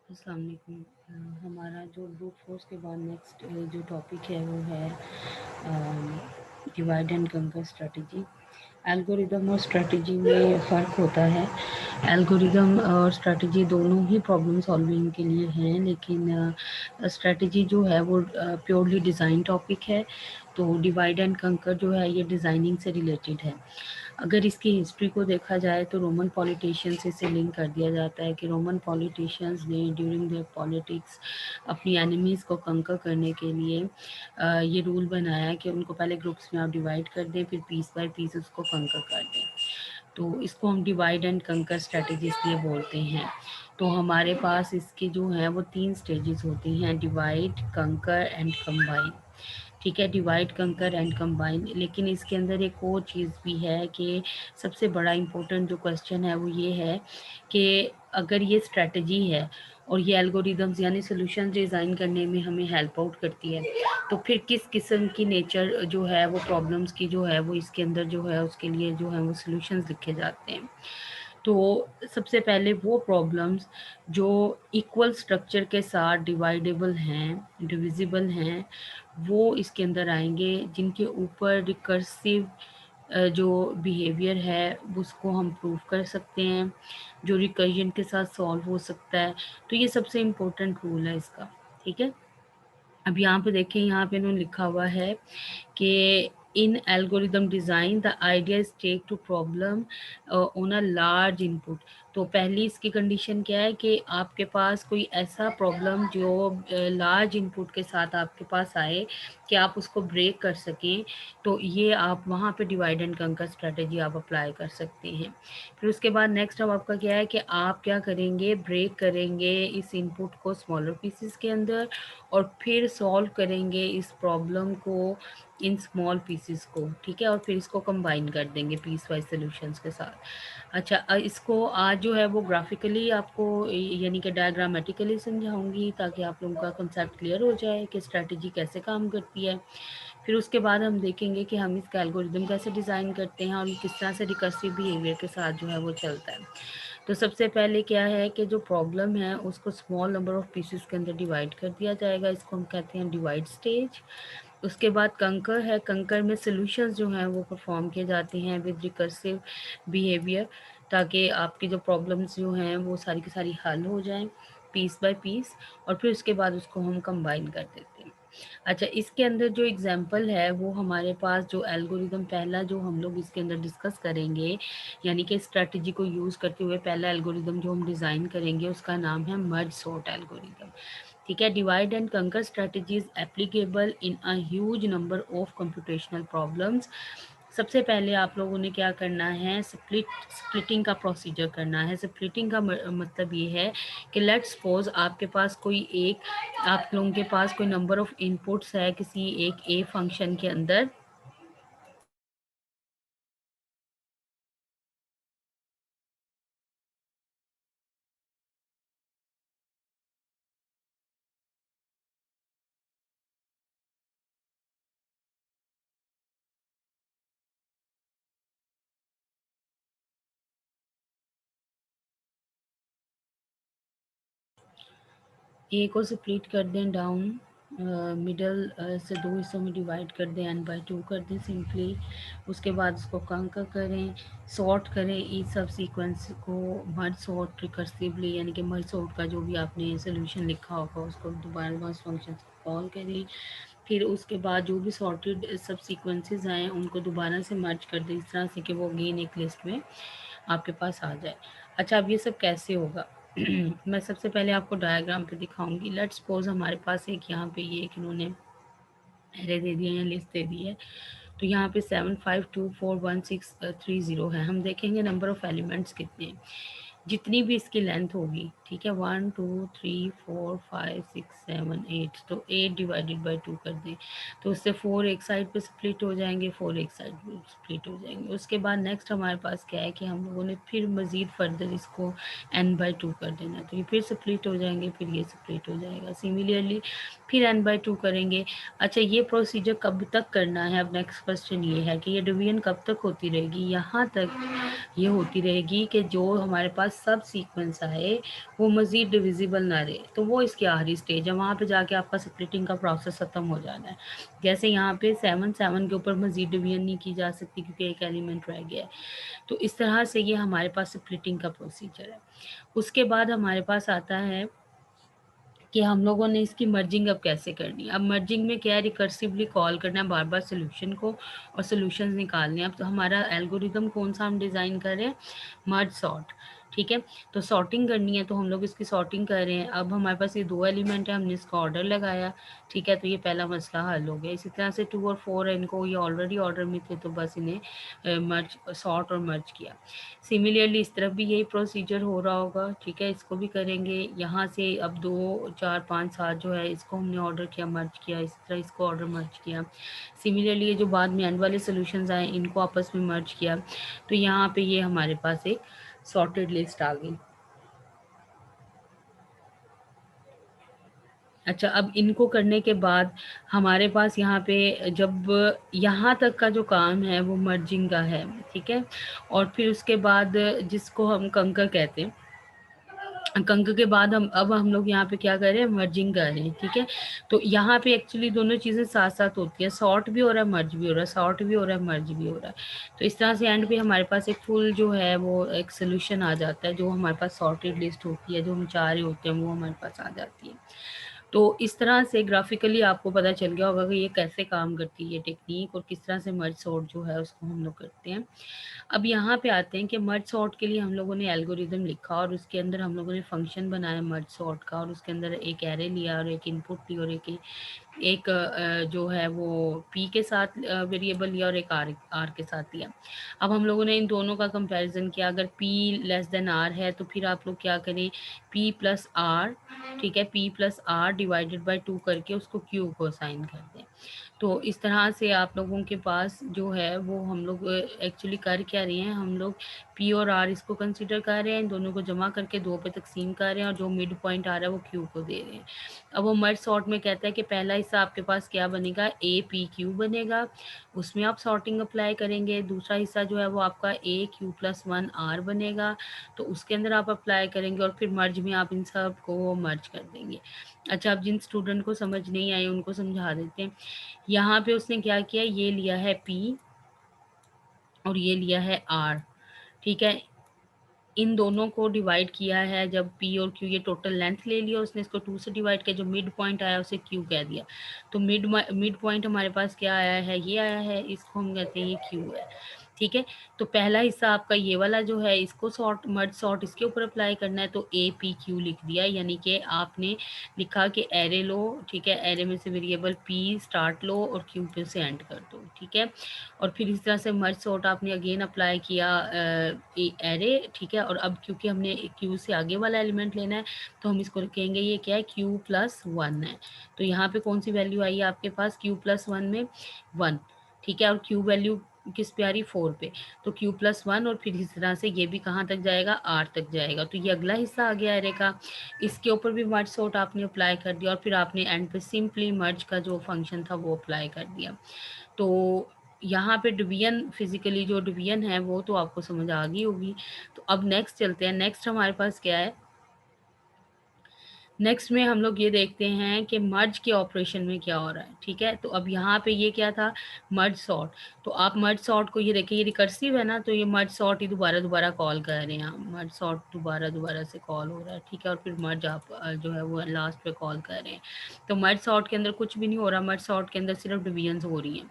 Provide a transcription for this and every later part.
अस्सलाम वालेकुम। हमारा जो ब्रूट फोर्स के बाद नेक्स्ट जो टॉपिक है वो है डिवाइड एंड कंकर स्ट्रेटजी। एल्गोरिदम और स्ट्रेटजी में फ़र्क होता है। एल्गोरिदम और स्ट्रेटजी दोनों ही प्रॉब्लम सॉल्विंग के लिए हैं, लेकिन स्ट्रेटजी जो है वो प्योरली डिज़ाइन टॉपिक है। तो डिवाइड एंड कंकर जो है ये डिज़ाइनिंग से रिलेटेड है। अगर इसकी हिस्ट्री को देखा जाए तो रोमन पॉलिटिशियन से इसे लिंक कर दिया जाता है कि रोमन पॉलिटिशियंस ने ड्यूरिंग देयर पॉलिटिक्स अपनी एनिमीज़ को कंकर करने के लिए ये रूल बनाया कि उनको पहले ग्रुप्स में आप डिवाइड कर दें, फिर पीस बाय पीस उसको कंकर कर दें। तो इसको हम डिवाइड एंड कंकर स्ट्रेटजी इसलिए बोलते हैं। तो हमारे पास इसके जो हैं वो 3 स्टेजेस होती हैं: डिवाइड, कंकर एंड कंबाइन। ठीक है, डिवाइड, कंकर एंड कंबाइन। लेकिन इसके अंदर एक और चीज़ भी है कि सबसे बड़ा इम्पोर्टेंट जो क्वेश्चन है वो ये है कि अगर ये स्ट्रेटजी है और ये एल्गोरिदम्स यानी सोल्यूशन डिज़ाइन करने में हमें हेल्प आउट करती है, तो फिर किस किस्म की नेचर जो है वो प्रॉब्लम्स की जो है वो इसके अंदर जो है उसके लिए जो है वो सोल्यूशंस लिखे जाते हैं। तो सबसे पहले वो प्रॉब्लम्स जो इक्वल स्ट्रक्चर के साथ डिवाइडेबल हैं, डिविजिबल हैं, वो इसके अंदर आएंगे, जिनके ऊपर रिकर्सिव जो बिहेवियर है उसको हम प्रूव कर सकते हैं, जो रिकर्जन के साथ सॉल्व हो सकता है। तो ये सबसे इम्पोर्टेंट रूल है इसका। ठीक है, अब यहाँ पे देखें, यहाँ पे इन्होंने लिखा हुआ है कि in algorithm design the idea is take to problem on a large input. तो पहली इसकी कंडीशन क्या है कि आपके पास कोई ऐसा प्रॉब्लम जो लार्ज इनपुट के साथ आपके पास आए कि आप उसको ब्रेक कर सकें। तो ये आप वहाँ पे डिवाइड एंड कंकर स्ट्रेटजी आप अप्लाई कर सकते हैं। फिर उसके बाद नेक्स्ट अब आपका क्या है कि आप क्या करेंगे, ब्रेक करेंगे इस इनपुट को स्मॉलर पीसेस के अंदर और फिर सॉल्व करेंगे इस प्रॉब्लम को इन स्मॉल पीसेस को। ठीक है, और फिर इसको कंबाइन कर देंगे पीस वाइज सॉल्यूशंस के साथ। अच्छा, इसको आज जो है वो ग्राफिकली आपको यानी कि डायग्रामेटिकली समझाऊंगी ताकि आप लोगों का कंसेप्ट क्लियर हो जाए कि स्ट्रैटेजी कैसे काम करती है। फिर उसके बाद हम देखेंगे कि हम इसका एल्गोरिदम कैसे डिज़ाइन करते हैं और ये किस तरह से रिकर्सिव बिहेवियर के साथ जो है वो चलता है। तो सबसे पहले क्या है कि जो प्रॉब्लम है उसको स्मॉल नंबर ऑफ पीसेस के अंदर डिवाइड कर दिया जाएगा, इसको हम कहते हैं डिवाइड स्टेज। उसके बाद कंकर है, कंकर में सॉल्यूशंस जो हैं वो परफॉर्म किए जाते हैं विद रिकर्सिव बिहेवियर, ताकि आपकी जो प्रॉब्लम्स जो हैं वो सारी की सारी हल हो जाएं पीस बाय पीस, और फिर उसके बाद उसको हम कंबाइन कर देते हैं। अच्छा, इसके अंदर जो एग्जांपल है वो हमारे पास जो एल्गोरिदम पहला जो हम लोग इसके अंदर डिस्कस करेंगे, यानी कि स्ट्रेटजी को यूज़ करते हुए पहला एल्गोरिदम जो हम डिज़ाइन करेंगे उसका नाम है मर्ज सॉर्ट एल्गोरिदम। ठीक है, डिवाइड एंड कंकर strategy is applicable in a huge number of computational problems. सबसे पहले आप लोगों ने क्या करना है, स्प्लिटिंग का प्रोसीजर करना है। स्प्लिटिंग का मतलब ये है कि लेट्स सपोज आपके पास कोई एक, आप लोगों के पास कोई नंबर ऑफ इनपुट्स है किसी एक ए फंक्शन के अंदर। ए को स्प्लिट कर दें डाउन, मिडल से दो हिस्सों में डिवाइड कर दें, n बाई 2 कर दें सिंपली। उसके बाद उसको कंकर करें, सॉर्ट करें इस सब सीक्वेंस को, मर्ज सॉर्ट रिकर्सिवली, यानी कि मर्ज सॉर्ट का जो भी आपने सोल्यूशन लिखा होगा उसको दोबारा उस फंक्शन से कॉल करें। फिर उसके बाद जो भी सॉर्टेड सब सीक्वेंसेस हैं उनको दोबारा से मर्ज कर दें इस तरह से कि वो अगेन एक लिस्ट में आपके पास आ जाए। अच्छा, अब ये सब कैसे होगा मैं सबसे पहले आपको डायग्राम पे दिखाऊंगी। लेट्स सपोज हमारे पास एक यहाँ पे ये एक इन्होंने एरे दे दिया है, लिस्ट दे दी है। तो यहाँ पे 7524163 है। हम देखेंगे नंबर ऑफ एलिमेंट्स कितने हैं, जितनी भी इसकी लेंथ होगी। ठीक है, 1 2 3 4 5 6 7 8, तो 8 डिवाइडेड बाई 2 कर दें तो उससे 4 एक साइड पे स्प्लिट हो जाएंगे, 4 एक साइड पे स्प्लिट हो जाएंगे। उसके बाद नेक्स्ट हमारे पास क्या है कि हम लोगों ने फिर मज़ीद फर्दर इसको n/2 कर देना, तो ये फिर स्प्लिट हो जाएंगे, फिर ये स्प्लिट हो जाएगा सिमिलरली, फिर n/2 करेंगे। अच्छा, ये प्रोसीजर कब तक करना है? अब नेक्स्ट क्वेश्चन ये है कि ये डिवीजन कब तक होती रहेगी? यहाँ तक ये होती रहेगी कि जो हमारे पास सब सीक्वेंस आए वो मज़ीद डिविजिबल ना रहे, तो वो इसकी आखिरी स्टेज है। वहाँ पे जाके आपका स्प्लिटिंग का प्रोसेस ख़त्म हो जाना है। जैसे यहाँ पे 7 के ऊपर मज़ीद डिवीजन नहीं की जा सकती क्योंकि एक एलिमेंट रह गया है। तो इस तरह से ये हमारे पास स्प्लिटिंग का प्रोसीजर है। उसके बाद हमारे पास आता है कि हम लोगों ने इसकी मर्जिंग अब कैसे करनी है। अब मर्जिंग में क्या है, रिकर्सिवली कॉल करना है बार-बार सॉल्यूशन को और सॉल्यूशंस निकालने हैं। अब तो हमारा एल्गोरिदम कौन-सा हम डिज़ाइन कर रहे हैं, मर्ज सॉर्ट, ठीक है? तो सॉर्टिंग करनी है तो हम लोग इसकी सॉर्टिंग कर रहे हैं। अब हमारे पास ये 2 एलिमेंट है, हमने इसका ऑर्डर लगाया, ठीक है? तो ये पहला मसला हल हो गया। इसी तरह से 2 और 4 है, इनको ये ऑलरेडी ऑर्डर में थे तो बस इन्हें मर्ज सॉर्ट और मर्ज किया। सिमिलरली इस तरफ भी यही प्रोसीजर हो रहा होगा, ठीक है? इसको भी करेंगे। यहाँ से अब 2, 4, 5, 7 जो है इसको हमने ऑर्डर किया, मर्ज किया, इसी तरह इसको ऑर्डर मर्ज किया। सिमिलरली ये जो बाद में एंड वाले सॉल्यूशंस आए इनको आपस में मर्ज किया। तो यहाँ पे ये हमारे पास एक सॉर्टेड लिस्ट आ गई। अच्छा, अब इनको करने के बाद हमारे पास यहाँ पे जब यहाँ तक का जो काम है वो मर्जिंग का है, ठीक है? और फिर उसके बाद जिसको हम कंकर कहते हैं, कंक के बाद हम लोग यहाँ पे क्या कर रहे हैं, मर्जिंग कर रहे हैं, ठीक है? तो यहाँ पे एक्चुअली दोनों चीज़ें साथ साथ होती है, सॉर्ट भी हो रहा है, मर्ज भी हो रहा है, सॉर्ट भी हो रहा है, मर्ज भी हो रहा है। तो इस तरह से एंड पे हमारे पास एक फुल जो है वो एक सोल्यूशन आ जाता है, जो हमारे पास सॉर्टेड लिस्ट होती है, जो हम चाह रहे होते हैं वो हमारे पास आ जाती है। तो इस तरह से ग्राफिकली आपको पता चल गया होगा कि ये कैसे काम करती है ये टेक्निक और किस तरह से मर्ज सॉर्ट जो है उसको हम लोग करते हैं। अब यहाँ पे आते हैं कि मर्ज सॉर्ट के लिए हम लोगों ने एल्गोरिदम लिखा और उसके अंदर हम लोगों ने फंक्शन बनाया मर्ज सॉर्ट का, और उसके अंदर एक एरे लिया और एक इनपुट ली और एक एक जो है वो पी के साथ वेरिएबल लिया और एक आर आर के साथ लिया। अब हम लोगों ने इन दोनों का कंपैरिजन किया। अगर पी लेस देन आर है तो फिर आप लोग क्या करें, पी प्लस आर, ठीक है, P plus R divided by 2 करके उसको क्यू को असाइन कर दें। तो इस तरह से आप लोगों के पास जो है वो हम लोग एक्चुअली कर क्या रहे हैं, हम लोग पी और आर इसको कंसिडर कर रहे हैं, इन दोनों को जमा करके 2 पे तकसीम कर रहे हैं और जो मिड पॉइंट आ रहा है वो क्यू को दे रहे हैं। अब वो मर्ज सॉर्ट में कहता है कि पहला हिस्सा आपके पास क्या बनेगा, ए पी क्यू बनेगा, उसमें आप सॉर्टिंग अप्लाई करेंगे। दूसरा हिस्सा जो है वो आपका ए क्यू प्लस 1 आर बनेगा, तो उसके अंदर आप अप्लाई करेंगे और फिर मर्ज में आप इन सब को मर्ज कर देंगे। अच्छा, अब जिन स्टूडेंट को समझ नहीं आए उनको समझा देते हैं। यहाँ पे उसने क्या किया, ये लिया है पी और ये लिया है आर, ठीक है? इन दोनों को डिवाइड किया है, जब पी और क्यू ये टोटल लेंथ ले लिया उसने, इसको 2 से डिवाइड किया, जो मिड पॉइंट आया उसे क्यू कह दिया। तो मिड पॉइंट हमारे पास क्या आया है, ये आया है, इसको हम कहते हैं ये क्यू है, ठीक है? तो पहला हिस्सा आपका ये वाला जो है इसको सॉर्ट मर्ज सॉर्ट इसके ऊपर अप्लाई करना है, तो ए पी क्यू लिख दिया, यानी कि आपने लिखा कि एरे लो, ठीक है? एरे में से वेरिएबल पी स्टार्ट लो और क्यू पे से एंड कर दो, ठीक है? और फिर इस तरह से मर्ज सॉर्ट आपने अगेन अप्लाई किया एरे, ठीक है? और अब क्योंकि हमने क्यू से आगे वाला एलिमेंट लेना है तो हम इसको कहेंगे ये क्या है, क्यू प्लस 1 है। तो यहाँ पे कौन सी वैल्यू आई है आपके पास, क्यू प्लस 1 में 1, ठीक है? और क्यू वैल्यू किस पे आ रही, 4 पे, तो क्यू प्लस 1 और फिर इस तरह से ये भी कहाँ तक जाएगा, आर तक जाएगा। तो ये अगला हिस्सा आ गया एरे का, इसके ऊपर भी मर्ज सॉर्ट आपने अप्लाई कर दिया और फिर आपने एंड पे सिंपली मर्ज का जो फंक्शन था वो अप्लाई कर दिया। तो यहाँ पे डिवीजन, फिजिकली जो डिवीजन है वो तो आपको समझ आ गई होगी। तो अब नेक्स्ट चलते हैं। नेक्स्ट हमारे पास क्या है, नेक्स्ट में हम लोग ये देखते हैं कि मर्ज के ऑपरेशन में क्या हो रहा है, ठीक है? तो अब यहाँ पे ये क्या था, मर्ज सॉर्ट। तो आप मर्ज सॉर्ट को ये देखिए, ये रिकर्सिव है ना, तो ये मर्ज सॉर्ट ही दोबारा दोबारा कॉल कर रहे हैं हम, मर्ज सॉर्ट दोबारा दोबारा से कॉल हो रहा है, ठीक है? और फिर मर्ज आप जो है वो लास्ट पे कॉल कर रहे हैं। तो मर्ज सॉर्ट के अंदर कुछ भी नहीं हो रहा, मर्ज सॉर्ट के अंदर सिर्फ डिवीजन हो रही है,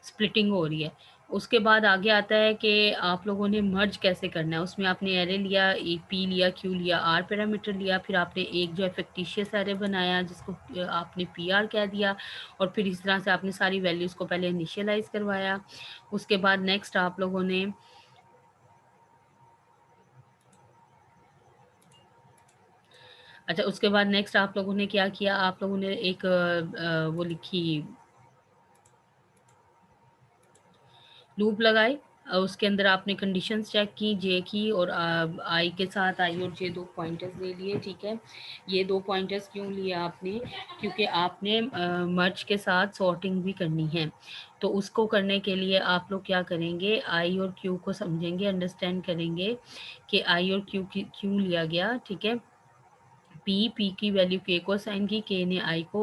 स्प्लिटिंग हो रही है। उसके बाद आगे आता है कि आप लोगों ने मर्ज कैसे करना है। उसमें आपने एरे लिया, एक पी लिया, क्यू लिया, आर पैरामीटर लिया, फिर आपने एक जो है फिक्टिशियस एरे बनाया जिसको आपने पी आर कह दिया, और फिर इस तरह से आपने सारी वैल्यूज़ को पहले इनिशियलाइज करवाया। उसके बाद नेक्स्ट आप लोगों ने अच्छा, उसके बाद नेक्स्ट आप लोगों ने क्या किया, आप लोगों ने एक वो लिखी, लूप लगाई। उसके अंदर आपने कंडीशंस चेक की जे की, और आई के साथ आई और जे 2 पॉइंटर्स ले लिए, ठीक है। ये 2 पॉइंटर्स क्यों लिए आपने? क्योंकि आपने मर्ज के साथ सॉर्टिंग भी करनी है। तो उसको करने के लिए आप लोग क्या करेंगे, आई और क्यू को समझेंगे, अंडरस्टैंड करेंगे कि आई और क्यू क्यों लिया गया, ठीक है। पी की वैल्यू के को असाइन की, के ने आई को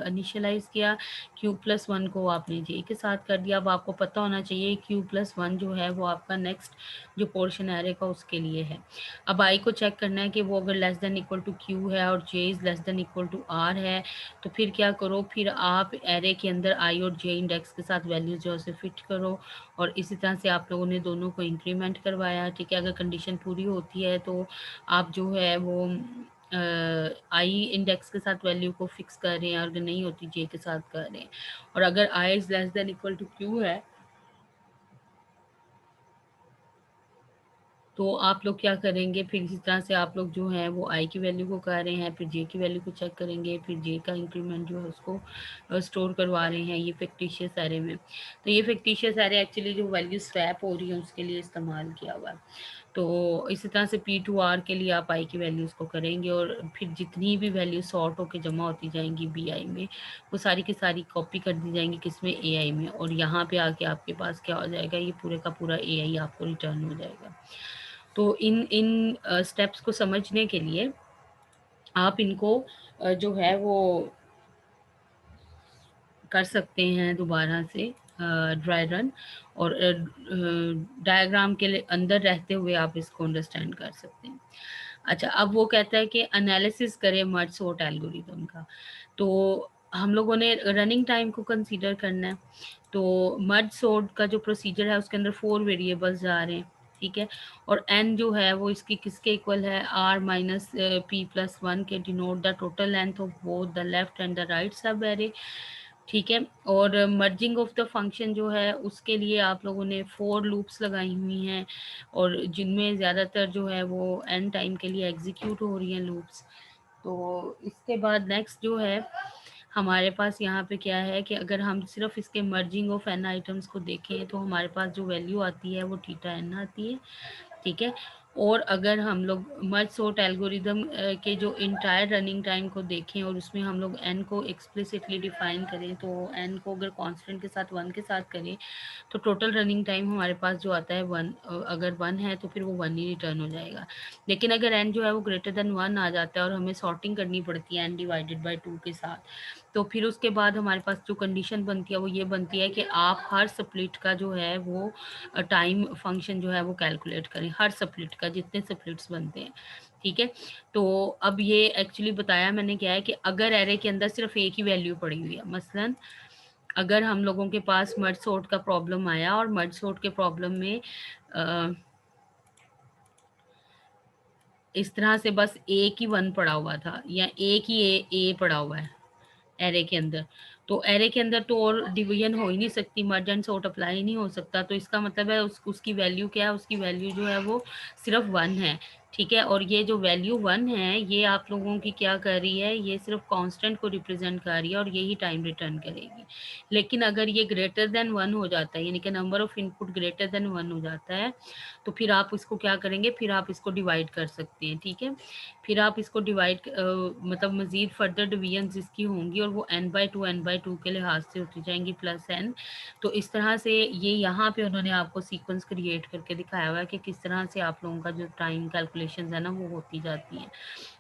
इनिशियलाइज किया, क्यू प्लस वन को आपने जे के साथ कर दिया। अब आपको पता होना चाहिए क्यू प्लस वन जो है वो आपका नेक्स्ट जो पोर्शन एरे का उसके लिए है। अब आई को चेक करना है कि वो अगर less than equal to Q है और J is less than equal to R है, तो फिर क्या करो, फिर आप एरे के अंदर आई और जे इंडेक्स के साथ वैल्यूज जो है उसे फिट करो, और इसी तरह से आप लोगों ने दोनों को इंक्रीमेंट करवाया, ठीक है। अगर कंडीशन पूरी होती है तो आप जो है वो आई इंडेक्स के साथ वैल्यू को फिक्स कर रहे हैं, अगर नहीं होती जे के साथ कर रहे हैं। और अगर I is less than equal to Q है तो आप लोग क्या करेंगे, फिर इसी तरह से आप लोग जो है वो आई की वैल्यू को कर रहे हैं, फिर जे की वैल्यू को चेक करेंगे, फिर जे का इंक्रीमेंट जो है उसको स्टोर करवा रहे हैं ये फिक्टिशियस एरे में। तो ये फिक्टिशियस एरे एक्चुअली जो वैल्यू स्वैप हो रही है उसके लिए इस्तेमाल किया हुआ है। तो इसी तरह से पी टू आर के लिए आप आई की वैल्यूज़ को करेंगे, और फिर जितनी भी वैल्यू सॉर्ट होकर जमा होती जाएंगी बी आई में, वो सारी की सारी कॉपी कर दी जाएंगी किसमें, ए आई में, और यहाँ पे आके आपके पास क्या हो जाएगा, ये पूरे का पूरा ए आई आपको रिटर्न हो जाएगा। तो इन इन स्टेप्स को समझने के लिए आप इनको जो है वो कर सकते हैं दोबारा से ड्राई रन, और डायग्राम के लिए अंदर रहते हुए आप इसको अंडरस्टैंड कर सकते हैं। अच्छा, अब वो कहता है कि एनालिसिस करें मर्ज सॉर्ट एल्गोरिदम का। तो हम लोगों ने रनिंग टाइम को कंसीडर करना है। तो मर्ज सॉर्ट का जो प्रोसीजर है उसके अंदर 4 वेरिएबल्स जा रहे हैं, ठीक है। और n जो है वो इसकी किसके इक्वल है, r minus P plus one के denote the total length of both the left and the right sub array, ठीक है। और मर्जिंग ऑफ द फंक्शन जो है उसके लिए आप लोगों ने 4 लूप्स लगाई हुई हैं, और जिनमें ज़्यादातर जो है वो n टाइम के लिए एग्जीक्यूट हो रही हैं लूप्स। तो इसके बाद नेक्स्ट जो है हमारे पास यहाँ पे क्या है कि अगर हम सिर्फ इसके मर्जिंग ऑफ n आइटम्स को देखें तो हमारे पास जो वैल्यू आती है वो थीटा n आती है, ठीक है। और अगर हम लोग मर्ज सॉर्ट एल्गोरिदम के जो इंटायर रनिंग टाइम को देखें और उसमें हम लोग n को एक्सप्लिसिटली डिफाइन करें, तो n को अगर कांस्टेंट के साथ 1 के साथ करें तो टोटल रनिंग टाइम हमारे पास जो आता है 1, अगर 1 है तो फिर वो 1 ही रिटर्न हो जाएगा। लेकिन अगर n जो है वो ग्रेटर देन 1 आ जाता है और हमें सॉर्टिंग करनी पड़ती है n डिवाइडेड बाई 2 के साथ, तो फिर उसके बाद हमारे पास जो कंडीशन बनती है वो ये बनती है कि आप हर स्प्लिट का जो है वो टाइम फंक्शन जो है वो कैलकुलेट करें, हर स्प्लिट का जितने स्प्लिट्स बनते हैं, ठीक है। तो अब ये एक्चुअली बताया मैंने क्या है कि अगर एरे के अंदर सिर्फ एक ही वैल्यू पड़ी हुई है, मसलन अगर हम लोगों के पास मर्ज सॉर्ट का प्रॉब्लम आया और मर्ज सॉर्ट के प्रॉब्लम में इस तरह से बस एक ही 1 पड़ा हुआ था या एक ही ए पड़ा हुआ है एरे के अंदर, तो एरे के अंदर तो और डिवीजन हो ही नहीं सकती, मर्ज एंड सॉर्ट अप्लाई नहीं हो सकता। तो इसका मतलब है उसकी वैल्यू क्या है, उसकी वैल्यू जो है वो सिर्फ 1 है, ठीक है। और ये जो वैल्यू 1 है ये आप लोगों की क्या कर रही है, ये सिर्फ कांस्टेंट को रिप्रेजेंट कर रही है और यही टाइम रिटर्न करेगी। लेकिन अगर ये ग्रेटर देन 1 हो जाता है, यानी कि number of input greater than 1 हो जाता है, तो फिर आप इसको क्या करेंगे, फिर आप इसको डिवाइड कर सकते हैं, ठीक है। फिर आप इसको डिवाइड मतलब मज़ीद फर्दर डिवीजन जिसकी होंगी और वो n/2 के लिहाज से होती जाएंगी प्लस n। तो इस तरह से ये यहाँ पे उन्होंने आपको सीक्वेंस क्रिएट करके दिखाया हुआ है कि किस तरह से आप लोगों का जो टाइम कैलकुलेशन है ना वो होती जाती हैं।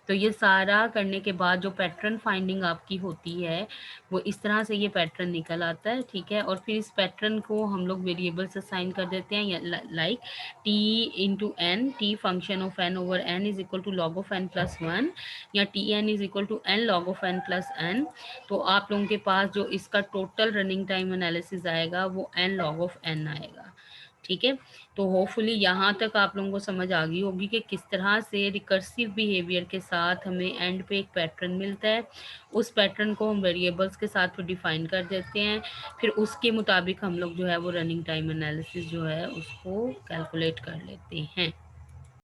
तो ये सारा करने के बाद जो पैटर्न फाइंडिंग आपकी होती है वो इस तरह से ये पैटर्न निकल आता है, ठीक है। और फिर इस पैटर्न को हम लोग वेरिएबल से साइन कर देते हैं, like t into N, T function of n over n is equal to log of n plus 1, या T N is equal to n log of n plus n। तो आप लोगों के पास जो इसका टोटल रनिंग टाइम एनालिसिस आएगा वो n log of n आएगा, ठीक है। तो होपफुली यहाँ तक आप लोगों को समझ आ गई होगी कि किस तरह से रिकर्सिव बिहेवियर के साथ हमें एंड पे एक पैटर्न मिलता है, उस पैटर्न को हम वेरिएबल्स के साथ फिर डिफाइन कर देते हैं, फिर उसके मुताबिक हम लोग जो है वो रनिंग टाइम एनालिसिस जो है उसको कैलकुलेट कर लेते हैं।